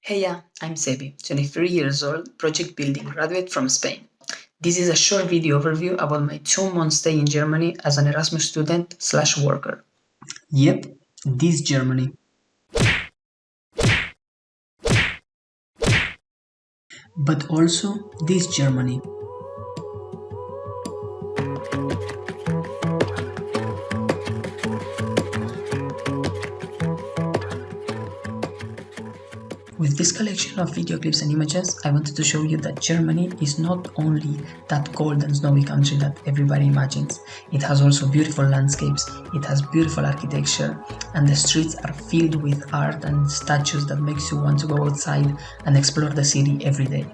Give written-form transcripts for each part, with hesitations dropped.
Heya, I'm Sebi, 23 years old, project building graduate from Spain. This is a short video overview about my 2-month stay in Germany as an Erasmus student/worker. Yep, this Germany. But also this Germany. With this collection of video clips and images, I wanted to show you that Germany is not only that cold and snowy country that everybody imagines. It has also beautiful landscapes, it has beautiful architecture, and the streets are filled with art and statues that makes you want to go outside and explore the city every day.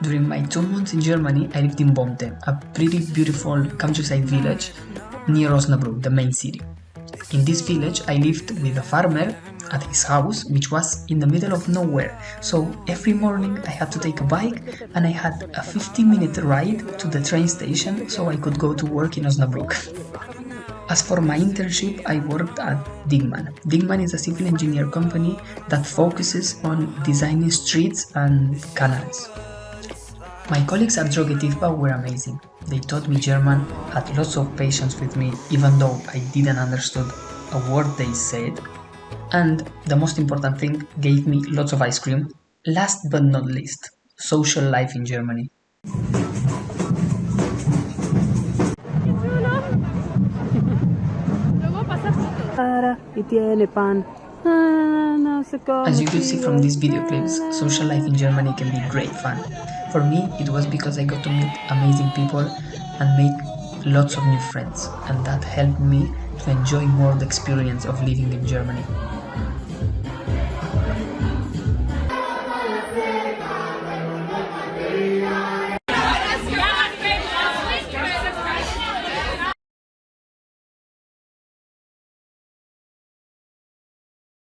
During my 2 months in Germany, I lived in Bomte, a pretty beautiful countryside village near Osnabrück, the main city. In this village, I lived with a farmer at his house, which was in the middle of nowhere. So every morning I had to take a bike and I had a 15-minute ride to the train station so I could go to work in Osnabrück. As for my internship, I worked at Digman. Digman is a civil engineer company that focuses on designing streets and canals. My colleagues at Drogetivba were amazing. They taught me German, had lots of patience with me even though I didn't understand a word they said, and the most important thing, gave me lots of ice cream. Last but not least, social life in Germany. As you could see from these video clips, social life in Germany can be great fun. For me, it was because I got to meet amazing people and make lots of new friends, and that helped me to enjoy more the experience of living in Germany.